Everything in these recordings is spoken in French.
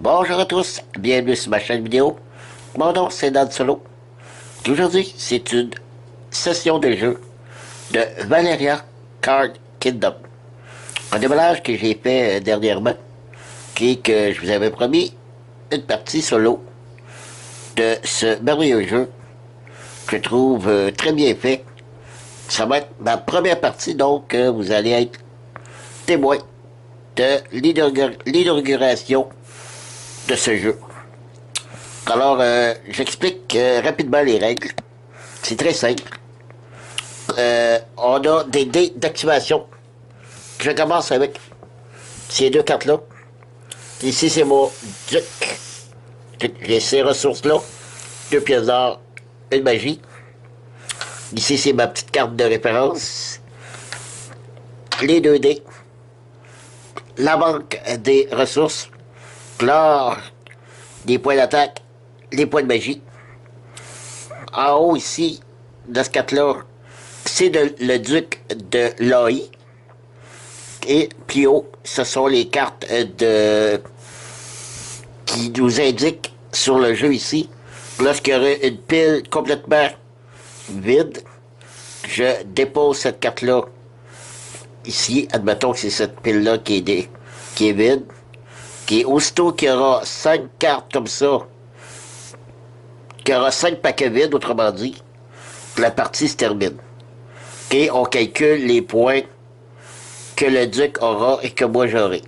Bonjour à tous, bienvenue sur ma chaîne vidéo. Mon nom c'est Dan Solo. Aujourd'hui, c'est une session de jeu de Valeria Card Kingdom. Un démarrage que j'ai fait dernièrement, qui est que je vous avais promis une partie solo de ce merveilleux jeu que je trouve très bien fait. Ça va être ma première partie, donc vous allez être témoin de l'inauguration de ce jeu. Alors, j'explique rapidement les règles. C'est très simple. On a des dés d'activation. Je commence avec ces deux cartes-là. Ici, c'est mon duc. J'ai ces ressources-là. 2 pièces d'or, une magie. Ici, c'est ma petite carte de référence. Les 2 dés. La banque des ressources. L'or, des points d'attaque, les points de magie. En haut, ici, de ce carte-là, c'est le duc de l'AI. Et plus haut, ce sont les cartes qui nous indiquent sur le jeu ici. Lorsqu'il y aurait une pile complètement vide, je dépose cette carte-là ici. Admettons que c'est cette pile-là qui est vide. Qui est aussitôt qu'il y aura 5 cartes comme ça, qu'il y aura 5 paquets vides, autrement dit, la partie se termine. Et on calcule les points que le duc aura et que moi j'aurai.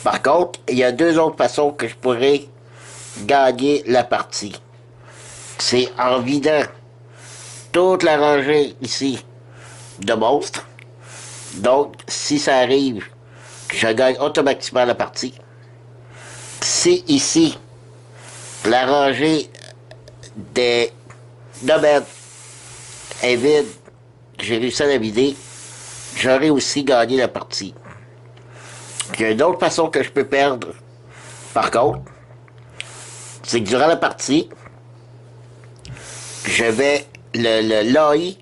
Par contre, il y a 2 autres façons que je pourrais gagner la partie. C'est en vidant toute la rangée ici de monstres. Donc, si ça arrive, je gagne automatiquement la partie. Si ici, la rangée des domaines est vide, j'ai réussi à la vider, j'aurai aussi gagné la partie. Il y a une autre façon que je peux perdre, par contre, c'est que durant la partie, je vais, l'AI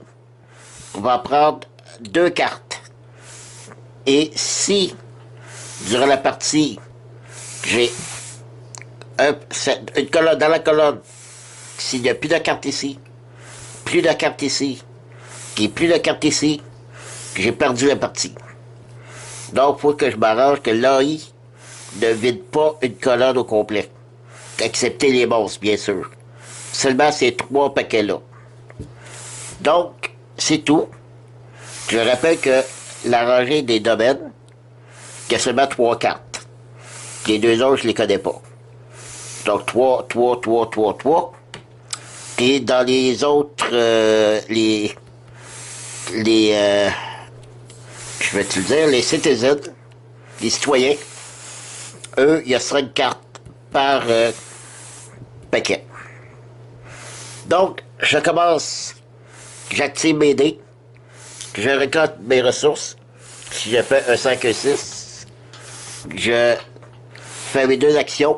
va prendre 2 cartes. Et si, durant la partie, j'ai une colonne, dans la colonne, s'il n'y a plus de carte ici, plus de carte ici, et plus de carte ici, j'ai perdu la partie. Donc, il faut que je m'arrange que l'AI ne vide pas une colonne au complet. Excepté les monstres, bien sûr. Seulement ces 3 paquets-là. Donc, c'est tout. Je rappelle que la rangée des domaines, il y a seulement 3 cartes. Les 2 autres, je les connais pas. Donc, 3. Et dans les autres, je vais te le dire, les citizens, les citoyens, eux, il y a 5 cartes par paquet. Donc, je commence, j'active mes dés, je récolte mes ressources. Si je fais un 5, un 6, je fais mes 2 actions.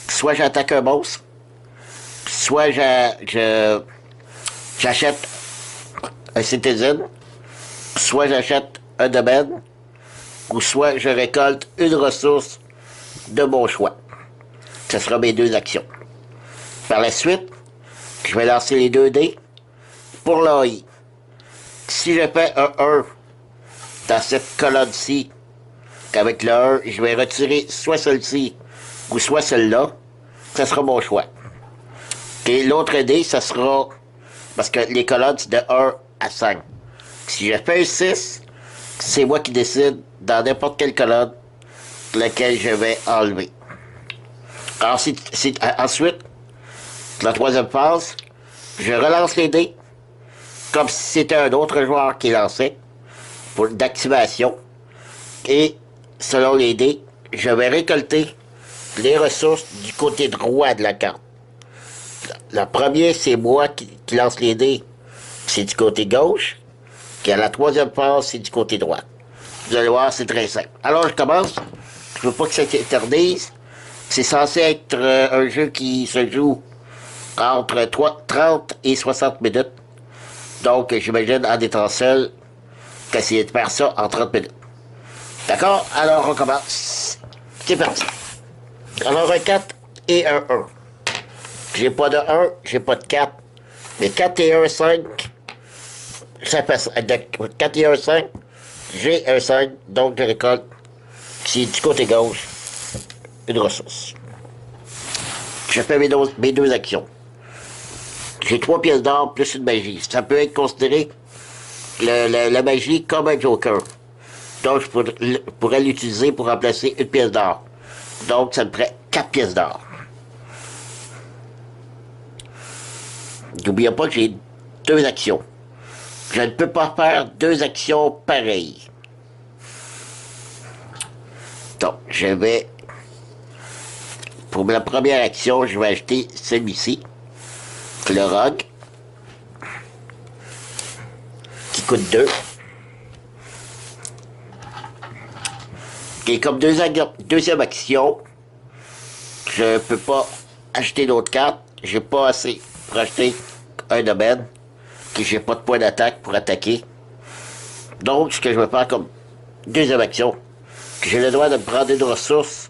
Soit j'attaque un monstre, soit j'achète un citizen, soit j'achète un domaine, ou soit je récolte une ressource de mon choix. Ce sera mes 2 actions. Par la suite, je vais lancer les 2 dés pour l'AI. Si je fais un 1 dans cette colonne-ci, avec le 1, je vais retirer soit celle-ci ou soit celle-là. Ça sera mon choix. Et l'autre dé, ça sera... Parce que les colonnes, c'est de 1 à 5. Si je fais un 6, c'est moi qui décide dans n'importe quelle colonne laquelle je vais enlever. Alors, ensuite, la 3e phase, je relance les dés comme si c'était un autre joueur qui lançait pour d'activation. Et selon les dés, je vais récolter les ressources du côté droit de la carte. La première, c'est moi qui lance les dés. C'est du côté gauche. Et à la 3e phase, c'est du côté droit. Vous allez voir, c'est très simple. Alors, je commence. Je veux pas que ça s'éternise. C'est censé être un jeu qui se joue entre 30 et 60 minutes. Donc, j'imagine, en étant seul, qu'essayer de faire ça en 30 minutes. D'accord? Alors, on commence. C'est parti. Alors un 4 et un 1. J'ai pas de 1, j'ai pas de 4. Mais 4 et 1, 5. Ça fait 4 et 1, 5. J'ai un 5, donc je récolte. C'est du côté gauche, une ressource. Je fais mes deux actions. J'ai 3 pièces d'or plus une magie. Ça peut être considéré la magie comme un joker. Donc, je pourrais l'utiliser pour remplacer une pièce d'or. Donc, ça me ferait 4 pièces d'or. N'oubliez pas que j'ai 2 actions. Je ne peux pas faire 2 actions pareilles. Donc, je vais... Pour ma première action, je vais acheter celui-ci. Le rogue. Qui coûte 2. Et comme deuxième action, je ne peux pas acheter d'autres cartes. J'ai pas assez pour acheter un domaine. Que j'ai pas de point d'attaque pour attaquer. Donc, ce que je vais faire comme deuxième action, que j'ai le droit de me prendre une ressource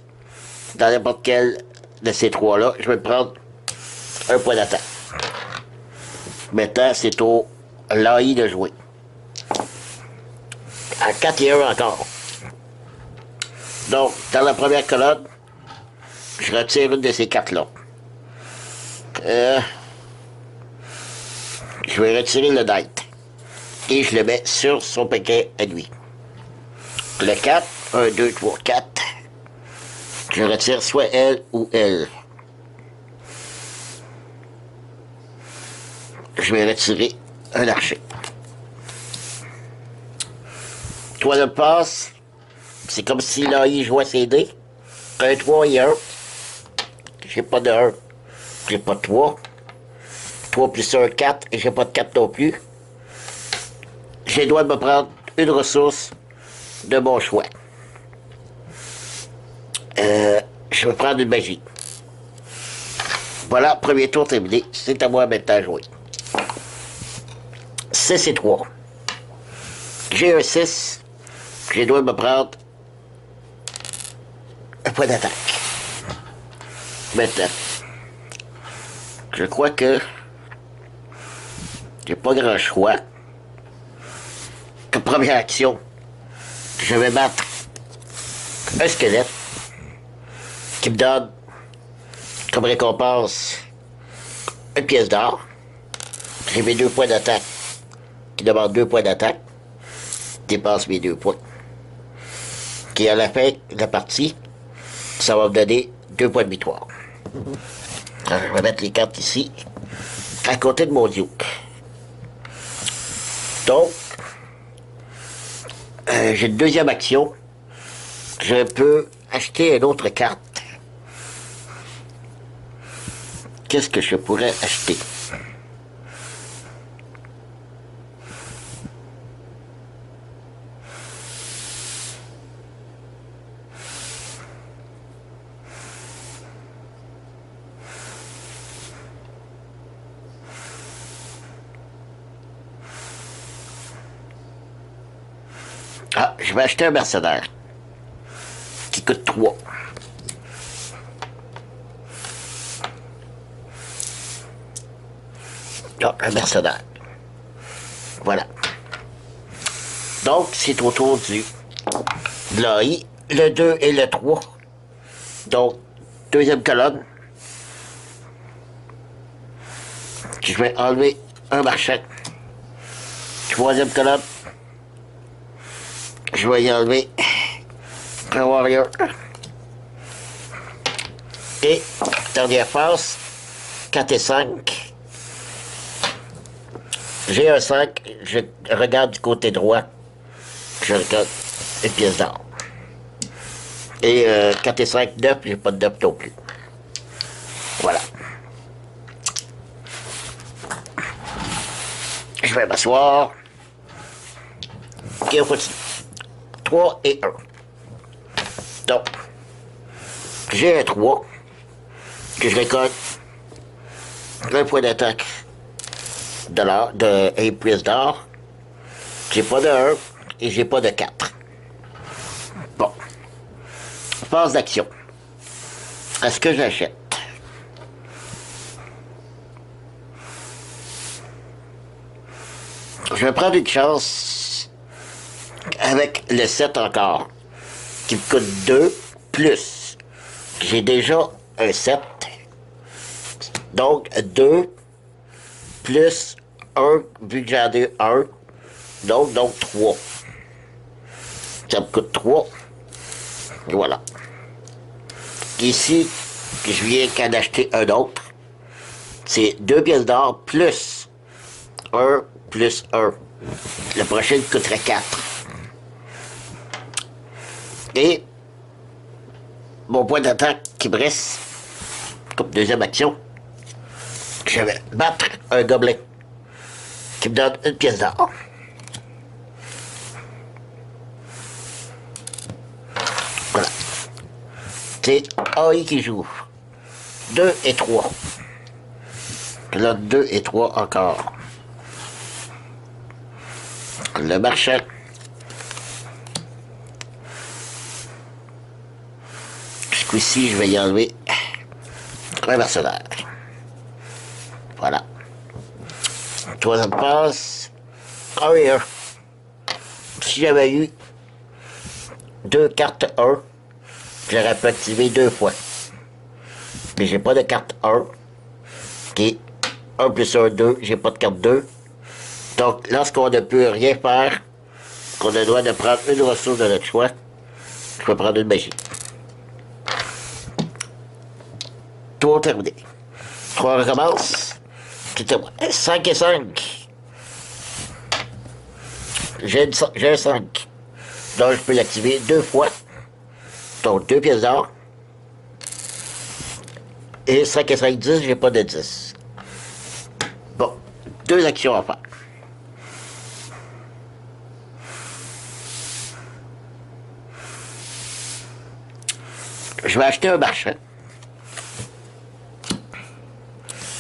dans n'importe quel de ces trois-là, je vais me prendre un point d'attaque. Maintenant, c'est au l'AI de jouer. À 4 et 1 encore. Donc, dans la première colonne, je retire une de ces cartes-là. Je vais retirer le Knight. Et je le mets sur son paquet à lui. Le 4, 1, 2, 3, 4. Je retire soit elle ou elle. Je vais retirer un archer. Troisième passe, c'est comme si l'AI jouait ses dés. Un 3 et 1. J'ai pas de 1. J'ai pas de 3. 3 plus 1, 4. Et j'ai pas de 4 non plus. J'ai le droit de me prendre une ressource de mon choix. Je vais prendre une magie. Voilà, premier tour terminé. C'est à moi maintenant à jouer. 6 et 3. J'ai un 6. J'ai le droit de me prendre un point d'attaque. Maintenant, je crois que j'ai pas grand choix. Comme première action, je vais battre un squelette qui me donne comme récompense une pièce d'or. J'ai mes 2 points d'attaque qui demandent 2 points d'attaque. Dépasse mes 2 points. Qui à la fin de la partie, ça va me donner 2 points de victoire. Alors, je vais mettre les cartes ici, à côté de mon duke. Donc, j'ai une deuxième action. Je peux acheter une autre carte. Qu'est-ce que je pourrais acheter? Ah, je vais acheter un mercenaire qui coûte 3. Ah, un mercenaire. Voilà. Donc, c'est au tour de l'AI, le 2 et le 3. Donc, deuxième colonne. Je vais enlever un marchand. Troisième colonne. Je vais y enlever un warrior. Et dernière phase, 4 et 5. J'ai un 5, je regarde du côté droit. Je regarde une pièce d'or. Et 4 et 5, 9, j'ai pas de 9 non plus. Voilà. Je vais m'asseoir. Et on continue. 3 et 1. Donc, j'ai un 3 que je récolte un point d'attaque de pièce d'or. J'ai pas de 1 et j'ai pas de 4. Bon. Phase d'action. à ce que j'achète. Je vais prendre une chance avec le 7 encore, qui me coûte 2 plus. J'ai déjà un 7. Donc 2 plus 1, vu que j'en ai 1. Donc 3. Ça me coûte 3. Et voilà. Ici, je viens qu'en acheter un autre. C'est 2 pièces d'or plus 1 plus 1. Le prochain coûterait 4. Et mon point d'attaque qui me reste, comme deuxième action, je vais battre un gobelin qui me donne une pièce d'or. Voilà. C'est AI qui joue. 2 et 3. Là, 2 et 3 encore. Le marchand. Ce coup-ci, je vais y enlever un mercenaire. Voilà. Troisième passe. 1 et 1. Si j'avais eu 2 cartes 1, j'aurais pu activer 2 fois. Mais j'ai pas de carte 1. Qui 1 plus 1, 2. J'ai pas de carte 2. Donc, lorsqu'on ne peut rien faire, qu'on a le droit de prendre une ressource de notre choix, je vais prendre une magie. Tout terminé. 3 recommence. C'était 5 et 5. J'ai un 5. Donc, je peux l'activer 2 fois. Donc, 2 pièces d'or. Et 5 et 5, 10, j'ai pas de 10. Bon, 2 actions à faire. Je vais acheter un marchand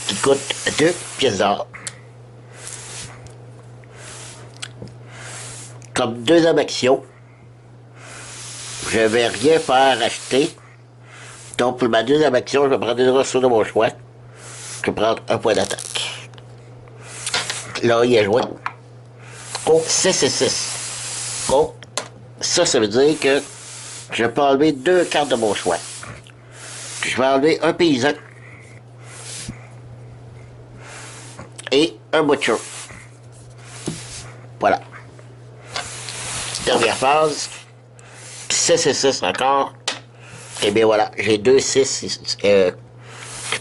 qui coûte 2 pièces d'or. Comme deuxième action, je ne vais rien faire acheter. Donc pour ma deuxième action, je vais prendre une ressource de mon choix. Je vais prendre un point d'attaque. Là, il est joué. Oh, 6 et 6. Oh, ça veut dire que je peux enlever 2 cartes de mon choix. Je vais enlever un paysan et un butcher. Voilà. Dernière phase. 6 et 6 encore. Et bien voilà, j'ai 2 6. Je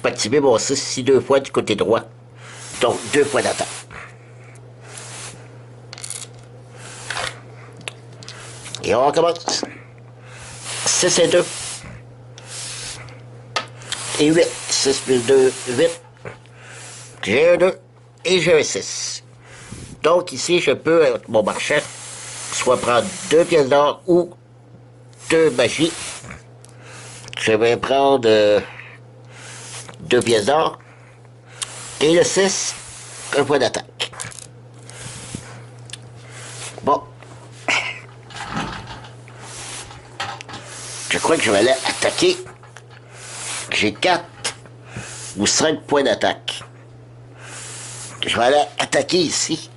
peux activer mon 6 ici 2 fois du côté droit. Donc 2 points d'attaque. Et on recommence. 6 et 2. Et 8. 6 plus 2, 8. J'ai un 2 et j'ai un 6. Donc ici, je peux, avec mon marchand, soit prendre 2 pièces d'or ou 2 magies. Je vais prendre 2 pièces d'or. Et le 6, un point d'attaque. Bon. Je crois que je vais aller attaquer. J'ai 4 ou 5 points d'attaque. Je vais aller attaquer ici.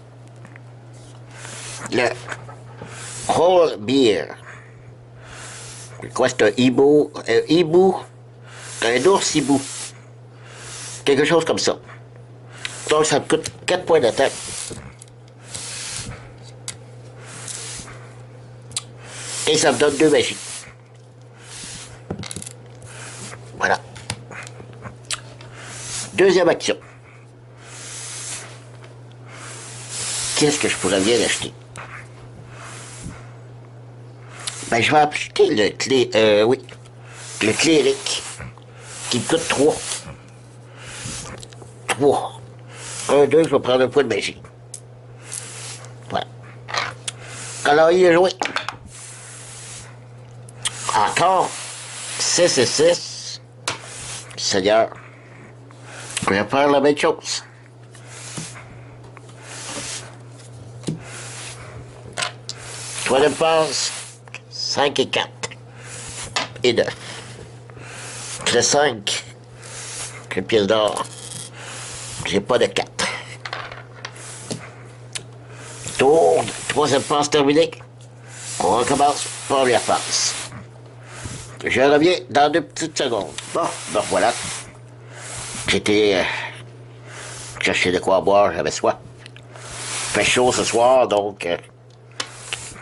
Le Whole Beer. Quoi, c'est un hibou? Un ours hibou. Quelque chose comme ça. Donc ça me coûte 4 points d'attaque. Et ça me donne 2 magies. Voilà. Deuxième action. Qu'est-ce que je pourrais bien acheter? Ben, je vais acheter le cléric, qui me coûte 3. 3. 1, 2, je vais prendre un point de magie. Voilà. Alors, il est joué. Encore 6 et 6. Seigneur. Je vais faire la même chose. Troisième phase, 5 et 4. Et 9. Le 5, une pièce d'or. J'ai pas de 4. Tour, troisième passe terminée. On recommence, première passe. Je reviens dans 2 petites secondes. Bon, ben voilà. J'étais chercher de quoi boire, j'avais soif. Fait chaud ce soir, donc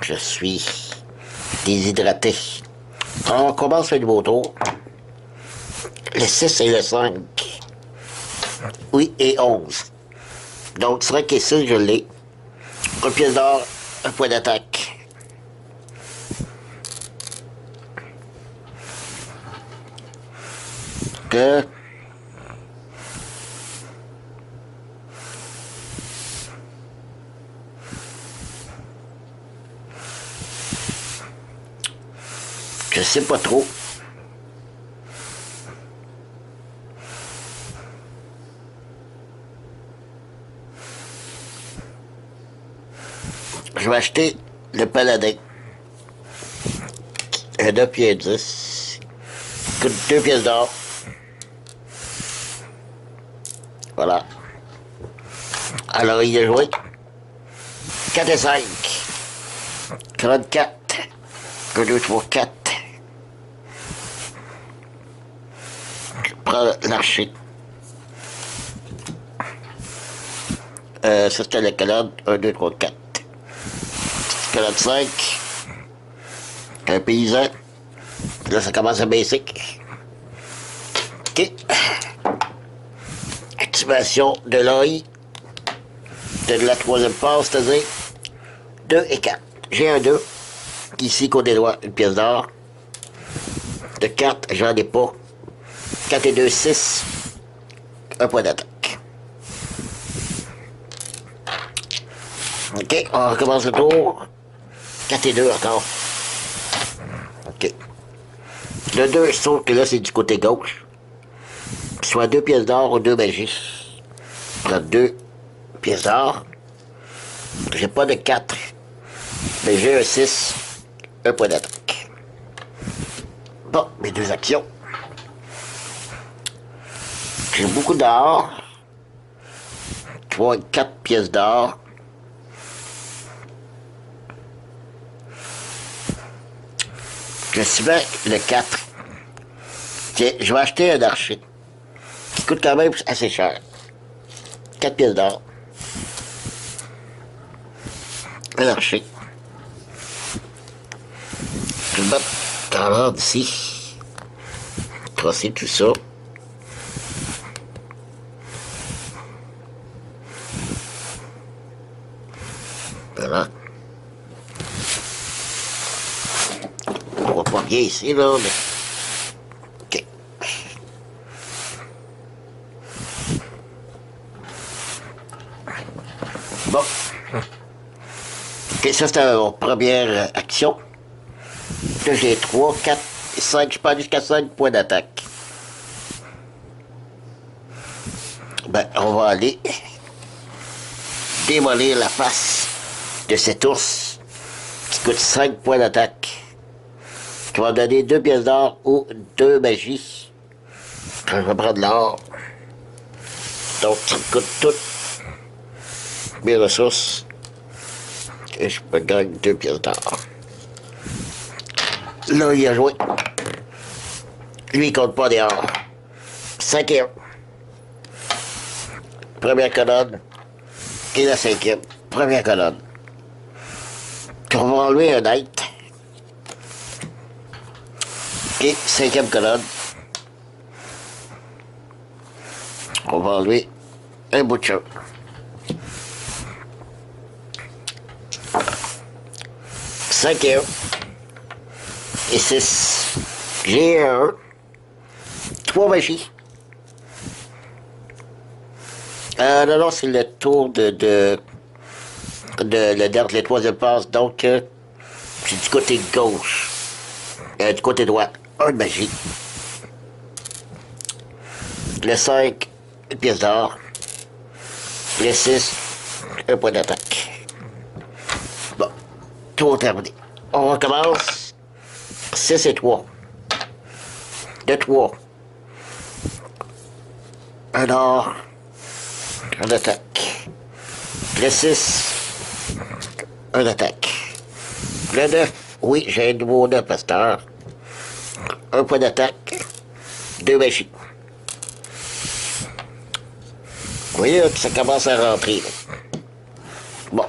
je suis déshydraté. On commence le nouveau tour. Le 6 et le 5. Oui, et 11. Donc 5 et 6, je l'ai. Une pièce d'or, un point d'attaque. Que je sais pas trop. Je vais acheter le paladin. Un 2 pieds 10. Coûte 2 pièces d'or. Voilà. Alors il a joué 4 et 5. 34. 1, 2, 3, 4. Je prends l'archer. Ça c'était la colonne 1, 2, 3, 4. Colonne 5. Un paysan. Là ça commence à baisser. Ok. Activation de l'œil. De la troisième passe, c'est-à-dire 2 et 4. J'ai un 2. Ici, côté droit, une pièce d'or. De 4, j'en ai pas. 4 et 2, 6. Un point d'attaque. Ok, on recommence le tour. 4 et 2 encore. Ok. Le 2, je trouve que là, c'est du côté gauche. Soit 2 pièces d'or ou 2 magies. Je prends 2 pièces d'or. J'ai pas de 4. Mais j'ai un 6. Un point d'attaque. Bon, mes 2 actions. J'ai beaucoup d'or. 3 et 4 pièces d'or. Je suis le 4. Tiens, je vais acheter un archer. Qui coûte quand même assez cher. 4 pièces d'or. Un archer. Je vais mettre dans l'ordre ici. Trosser tout ça. Voilà. On voit pas bien ici, là, mais... OK. Bon. OK, ça, c'était mon première action. Là, j'ai 3, 4, 5, je peux aller jusqu'à 5 points d'attaque. Ben, on va aller démolir la face de cet ours qui coûte 5 points d'attaque. Qui va me donner 2 pièces d'or ou 2 magies. Je vais prendre l'or. Donc, ça me coûte toutes mes ressources. Et je peux gagner 2 pièces d'or. Là, il a joué. Lui, il compte pas des or. 5 et 1. Première colonne. Et la 5e. Première colonne. On va enlever un knight. Et 5e colonne. On va enlever un butcher. 5 et 1. Et 6. J'ai un. 3 magies. Non, non, c'est le tour les troisième passe. Donc, c'est du côté gauche. Du côté droit. Un de magie. Le 5, une pièce d'or. Le 6, un point d'attaque. Bon, tour terminé. On recommence. 6 et 3. De 3. Un or. Un attaque. Le 6. Un attaque. Le 9. Oui, j'ai un nouveau 9 à cette heure. Un point d'attaque. 2 magies. Vous voyez là, que ça commence à rentrer. Là. Bon.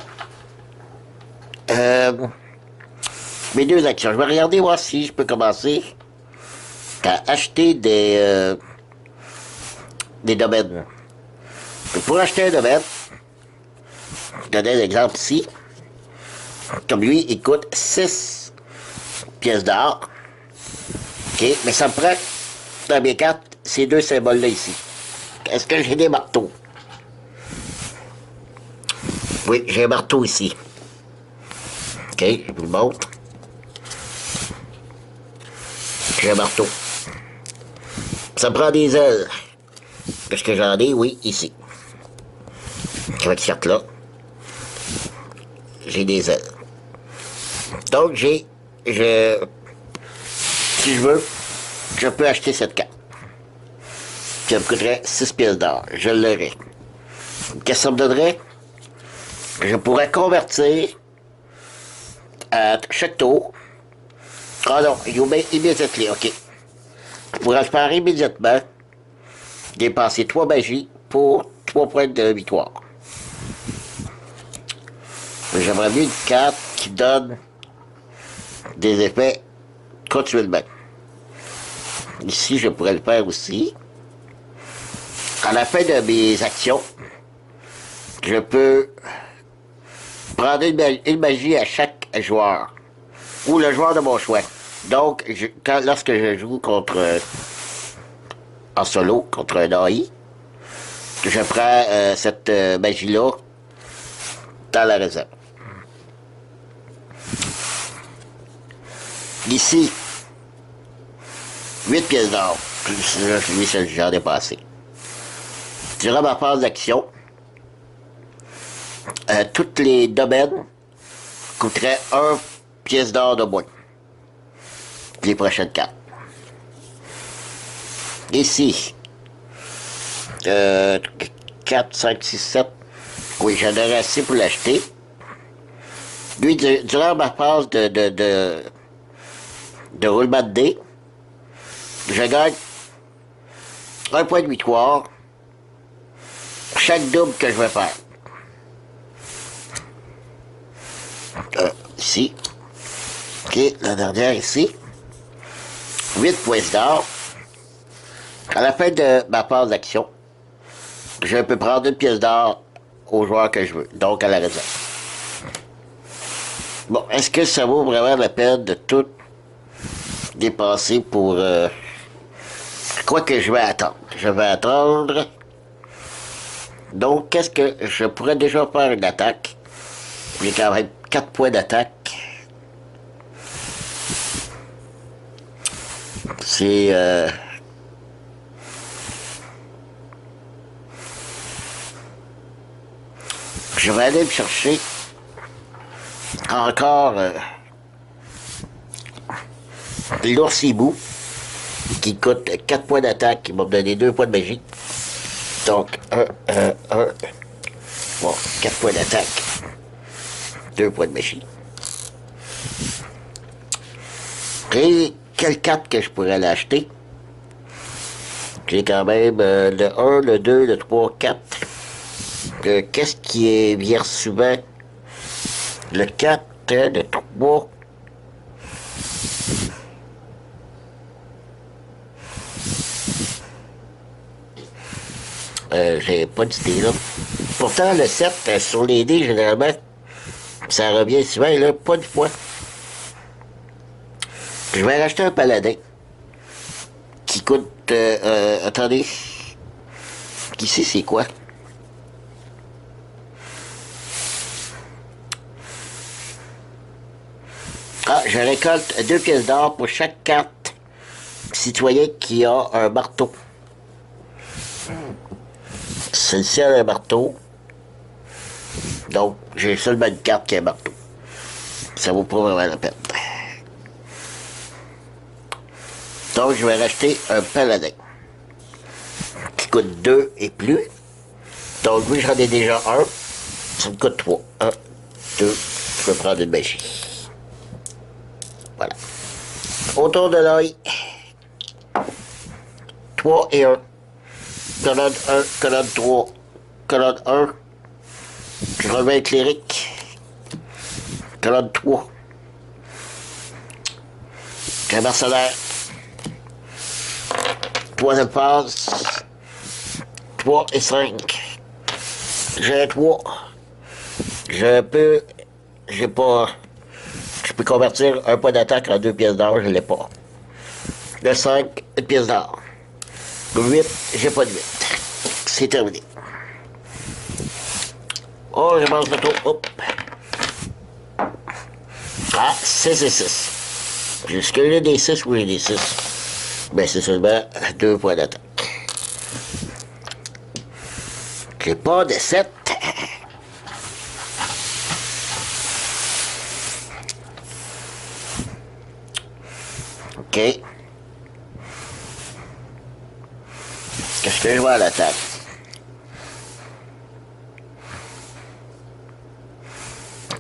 Mes 2 actions. Je vais regarder voir si je peux commencer à acheter des domaines. Pour acheter un domaine, je donne un exemple ici. Comme lui, il coûte 6 pièces d'or. OK, mais ça me prend, dans mes cartes, ces 2 symboles-là ici. Est-ce que j'ai des marteaux? Oui, j'ai un marteau ici. OK, je vous le montre. J'ai un marteau. Ça me prend des ailes. Est-ce que j'en ai? Oui, ici. Avec cette carte-là, j'ai des ailes. Donc, si je veux, je peux acheter cette carte. Ça me coûterait 6 pièces d'or. Je l'aurais. Qu'est-ce que ça me donnerait? Je pourrais convertir à chaque tour. Ah non, immédiatement, OK. Je pourrais le faire immédiatement. Dépenser 3 magies pour 3 points de victoire. J'aimerais mieux une carte qui donne des effets continuellement. Ici, je pourrais le faire aussi. À la fin de mes actions, je peux prendre une magie à chaque joueur. Ou le joueur de mon choix. Donc, lorsque je joue en solo, contre un AI, je prends cette magie-là dans la réserve. Ici, 8 pièces d'or. Lui, j'en ai passé. Durant ma phase d'action, tous les domaines coûteraient 1 pièce d'or de moins. Les prochaines cartes. Ici, 4, 5, 6, 7. Oui, j'en aurais assez pour l'acheter. Lui, durant ma phase de roulement de dés, je gagne 1 point de victoire chaque double que je vais faire. Ici. OK, la dernière ici. 8 points d'or. À la fin de ma phase d'action, je peux prendre 1 pièce d'or au joueur que je veux, donc à la réserve. Bon, est-ce que ça vaut vraiment la peine de tout dépenser pour... quoi que je vais attendre? Je vais attendre... Donc, qu'est-ce que... Je pourrais déjà faire une attaque. J'ai quand même 4 points d'attaque. C'est... Je vais aller me chercher encore l'ours hibou qui coûte 4 points d'attaque, qui m'a donné 2 points de magie. Donc, 1. Bon, 4 points d'attaque. 2 points de magie. Et quelle carte que je pourrais l'acheter? J'ai quand même le 1, le 2, le 3, 4. Qu'est-ce qui vient souvent? Le 4, le 3. J'ai pas d'idée là. Pourtant, le 7, sur les dés, généralement, ça revient souvent, là, pas de fois. Je vais racheter un paladin qui coûte... attendez. Qui sait c'est quoi? Ah, je récolte 2 pièces d'or pour chaque carte citoyen qui a un marteau. Celle-ci a un marteau. Donc, j'ai seulement une carte qui a un marteau. Ça vaut pas vraiment la peine. Donc, je vais racheter un paladin. coûte 2 et plus. Donc, oui, j'en ai déjà un. Ça me coûte 3. 1, 2, je peux prendre une magie. Voilà. Autour de l'œil. 3 et 1. Colonne 1, colonne 3, colonne 1. Je remets un cléric. Colonne 3. J'ai un mercenaire. Troisième phase. 3 et 5. J'ai un 3. J'ai pas. Je peux convertir un point d'attaque en 2 pièces d'or, je l'ai pas. Le 5, une pièce d'or. Le 8, j'ai pas de 8. C'est terminé. Oh, je mange le tour. Hop. Ah, 6 et 6. Est-ce que j'ai des 6 ou j'ai des 6? Ben, c'est seulement 2 points d'attaque. J'ai pas de 7. OK. Qu'est-ce que je vois à l'attaque?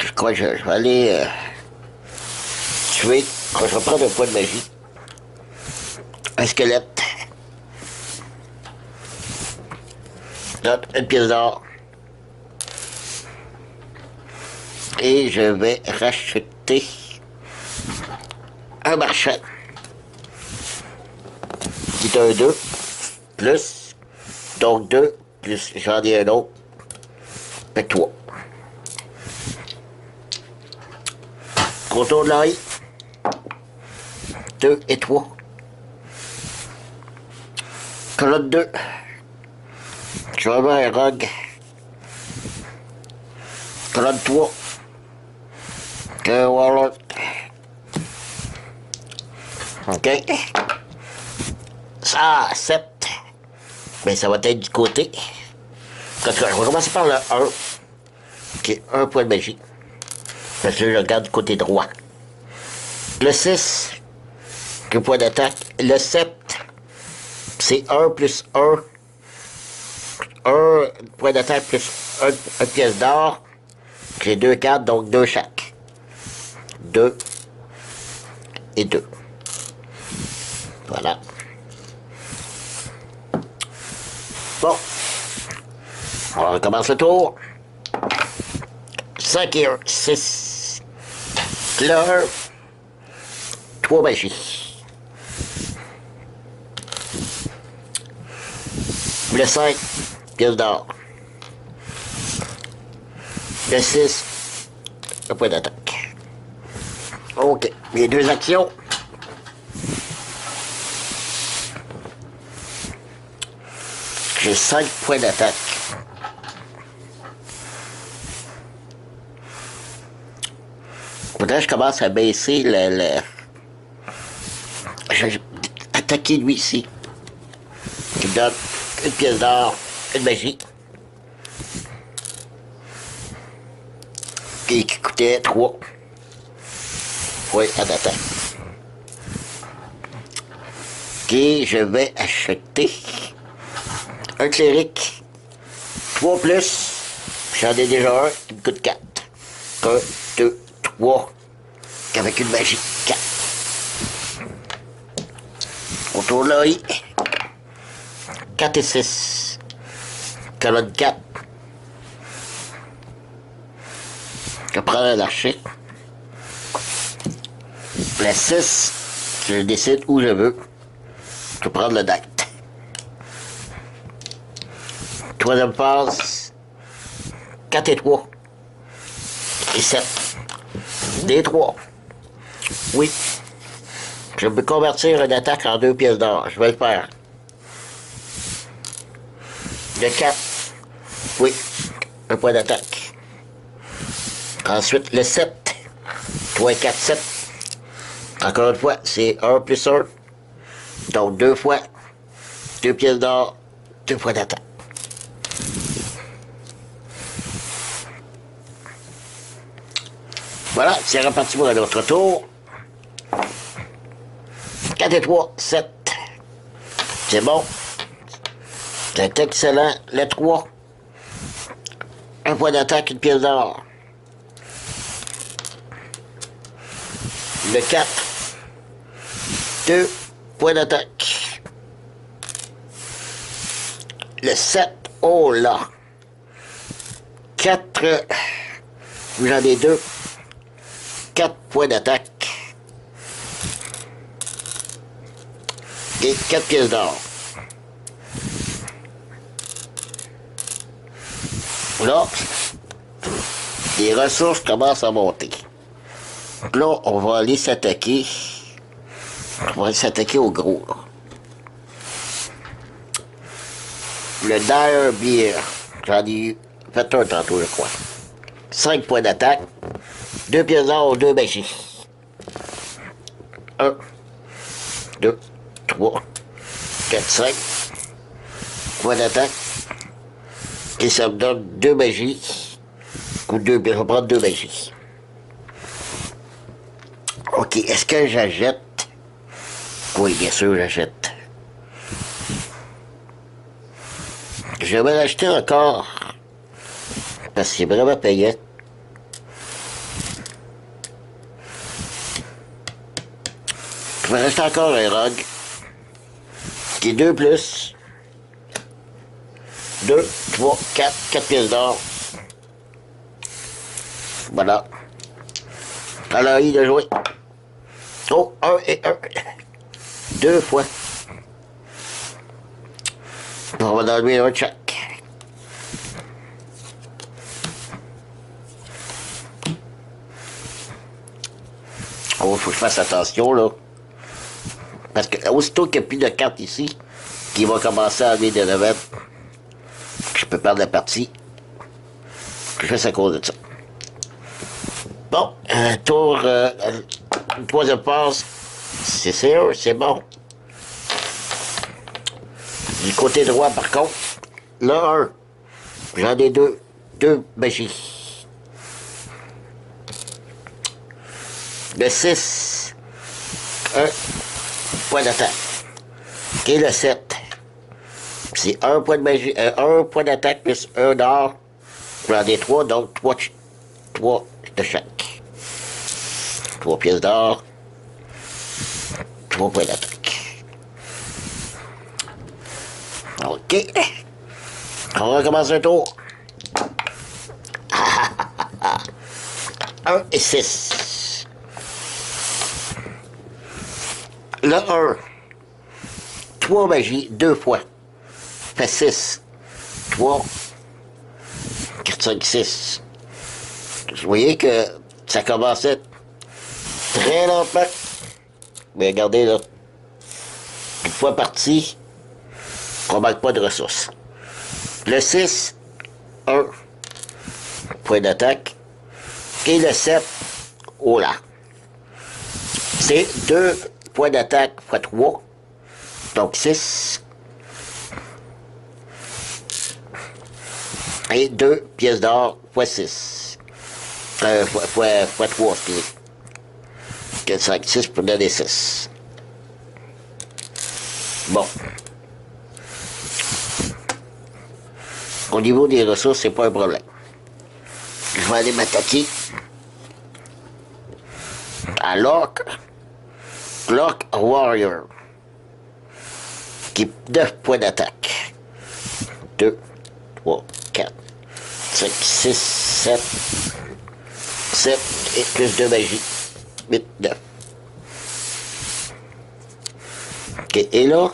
Je crois que je vais aller tuer. Je vais prendre un point de magie. Un squelette. Donne une pièce d'or. Et je vais racheter un marchand. Qui est un 2. Plus. Donc 2. Plus j'en ai un autre. Fait 3. Contour de l'œil. 2 et 3. Colonne 2. Je vais avoir un rogue. Colonne 3. Un warlock. OK. Ça, 7. Mais ça va être du côté. Je vais commencer par le 1. Qui est un point de magie. Parce que je regarde du côté droit. Le 6. Le point d'attaque. Le 7. C'est 1 plus 1. 1 point d'attaque plus 1 pièce d'or. J'ai 2 cartes, donc 2 chaque. 2 et 2. Voilà. Bon. On recommence le tour. 5 et 1, 6. Le 1. 3 magies. Le 5. Pièce d'or. Le 6. Un point d'attaque. OK. Les 2 actions. J'ai 5 points d'attaque. Faudrait que je commence à baisser le... Je vais attaquer lui ici. Il me donne une pièce d'or, une magie. Qui coûtait 3 points d'attaque. Ok, je vais acheter un cléric. 3 plus. J'en ai déjà un qui me coûte 4. 1, 2, 3. Avec une magie. 4. On tourne l'œil. 4 et 6. Colonne 4. Je prends un archer. La 6. Je décide où je veux. Je vais prendre le date. Troisième phase. 4 et 3. Et 7. Des 3. Oui. Je peux convertir une attaque en 2 pièces d'or. Je vais le faire. Le 4. Oui. Un point d'attaque. Ensuite, le 7. 3, 4, 7. Encore une fois, c'est 1 plus 1. Donc 2 fois. 2 pièces d'or. 2 points d'attaque. Voilà, c'est reparti pour un autre tour. 4 et 3, 7. C'est bon. C'est excellent. Le 3, un point d'attaque, une pièce d'or. Le 4, 2 points d'attaque. Le 7, oh là. 4, j'en ai 2. 4 points d'attaque. Et 4 pièces d'or. Là, les ressources commencent à monter. Donc là, on va aller s'attaquer. On va aller s'attaquer au gros. Là. Le Dire Beer. J'en ai fait un tantôt, je crois. 5 points d'attaque. 2 pièces d'or, 2 magies. 1, 2, 3, 4, 5. Points d'attaque. Et ça me donne 2 magies. Ou 2, je vais prendre 2 magies. Ok, est-ce que j'achète? Oui, bien sûr, j'achète. Je vais l'acheter encore. Parce que c'est vraiment payant. Je vais acheter encore un rogue. Qui est 2 plus. 2, 3, 4 pièces d'or. Voilà. Alors, il a joué. Oh, 1 et 1. 2 fois. On va enlever un check. Oh, il faut que je fasse attention, là. Parce que aussitôt qu'il n'y a plus de cartes ici, qui va commencer à enlever des revêtes, je peux perdre la partie. Je fais ça à cause de ça. Bon, tour, une troisième passe, c'est sûr, c'est bon. Du côté droit, par contre, le 1, j'en ai 2, 2 magies. Le 6, 1 point d'attaque. Et le 7, c'est 1 point de magie, 1 point d'attaque plus 1 d'or. J'en ai 3, donc 3 de chaque. 3 pièces d'or. 3 points d'attaque. Ok. On recommence un tour. 1 et 6. Le 1. 3 magies, 2 fois. Fait 6. 3. 4, 5, 6. Vous voyez que ça commençait très lentement. Mais regardez là. Une fois parti, on ne manque pas de ressources. Le 6, 1 point d'attaque. Et le 7, oh là. C'est 2 points d'attaque x 3. Donc 6. Et 2 pièces d'or x 6. Fois 3, excusez. 4, 5, 6 pour donner 6. Bon. Au niveau des ressources, c'est pas un problème. Je vais aller m'attaquer à Lock Warrior. Qui est 9 points d'attaque. 2, 3, 4, 5, 6, 7. 7 et plus de magie. 8, 9. Ok, et là,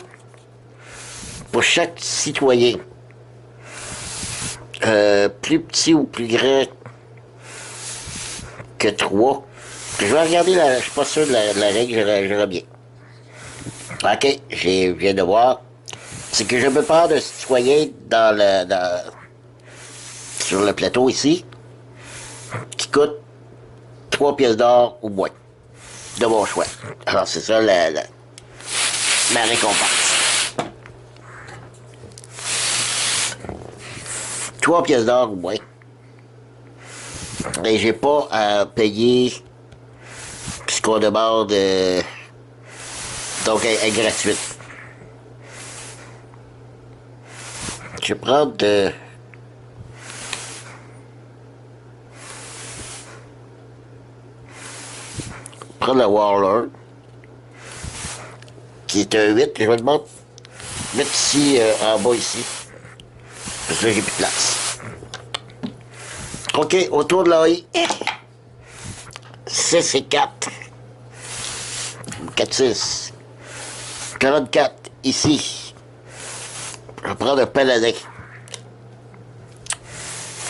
pour chaque citoyen, plus petit ou plus grand que 3, je vais regarder, je suis pas sûr de la règle, je bien. Ok, je viens de voir. C'est que je peux prendre un citoyen sur le plateau ici, qui coûte 3 pièces d'or ou moins, de mon choix. Alors c'est ça ma récompense. 3 pièces d'or ou moins. Et j'ai pas à payer ce qu'on demande, donc elle est gratuite. Je vais prendre la Warlord, qui est un 8, je vais le mettre ici, en bas ici, parce que là, j'ai plus de place. OK, autour de l'œil, 6 et 4. 4, 6. 44, ici. Je vais prendre un paladin.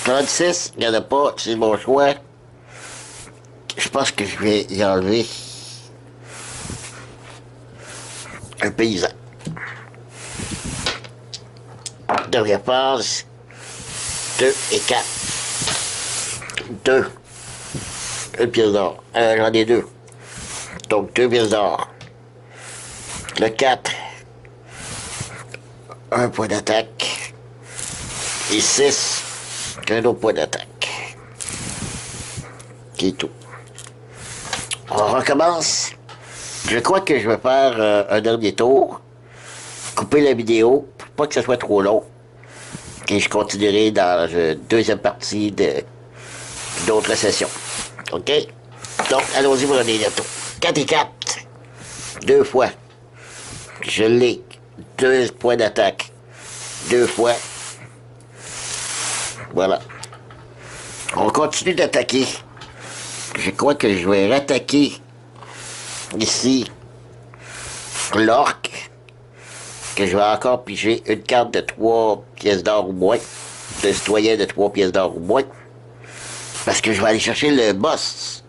46, il n'y en a pas, c'est mon choix. Je pense que je vais y enlever un paysan. Dernière passe, 2 et 4. 2. Une pièce d'or. J'en ai 2. Donc 2 pièces d'or. Le 4. Un point d'attaque. Et 6. Un autre point d'attaque. C'est tout. On recommence. Je crois que je vais faire un dernier tour. Couper la vidéo pour pas que ce soit trop long. Et je continuerai dans la deuxième partie d'autres sessions. OK? Donc, allons-y pour un dernier tour. 4 et 4. 2 fois. Je l'ai. 2 points d'attaque. 2 fois. Voilà. On continue d'attaquer. Je crois que je vais rattaquer ici l'orque. Que je vais encore piger une carte de 3 pièces d'or ou moins. De citoyen de 3 pièces d'or ou moins. Parce que je vais aller chercher le boss.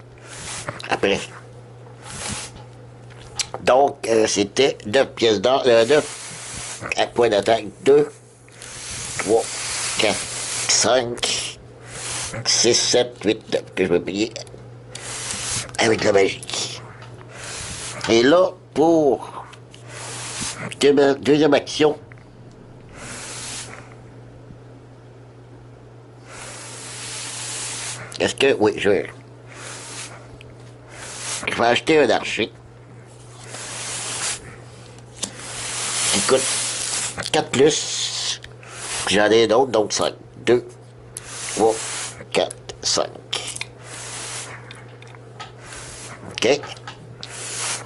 Après. Donc, c'était 9 pièces d'or. 9 points d'attaque. 2, 3, 4, 5, 6, 7, 8, 9 que je vais payer avec la magie. Et là, pour deuxième action, est-ce que... Oui, je vais acheter un archer qui coûte 4 plus. J'en ai d'autres, donc 5. 2, 3, 4, 5. OK.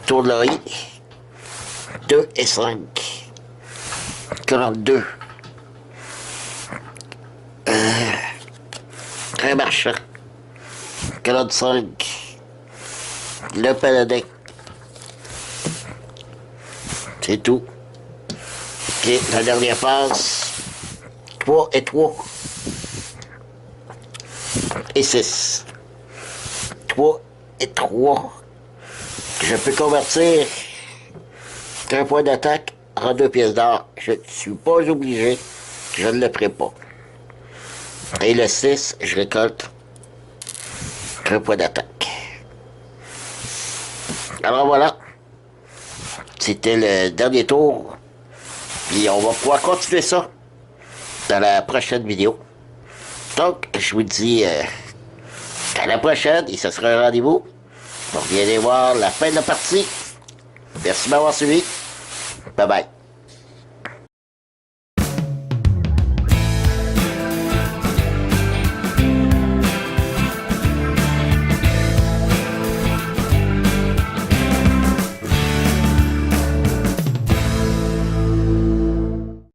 Tour de l'oreille. 2 et 5. 42. Un marchand. 45. Le paladin. C'est tout. OK, la dernière passe. 3 et 3. Et 6. 3 et 3. Je peux convertir un point d'attaque en 2 pièces d'or. Je ne suis pas obligé. Je ne le ferai pas. Et le 6, je récolte un point d'attaque. Alors voilà. C'était le dernier tour. Puis on va pouvoir continuer ça dans la prochaine vidéo. Donc, je vous dis à la prochaine et ce sera un rendez-vous. Donc, viendez voir la fin de la partie. Merci de m'avoir suivi. Bye bye.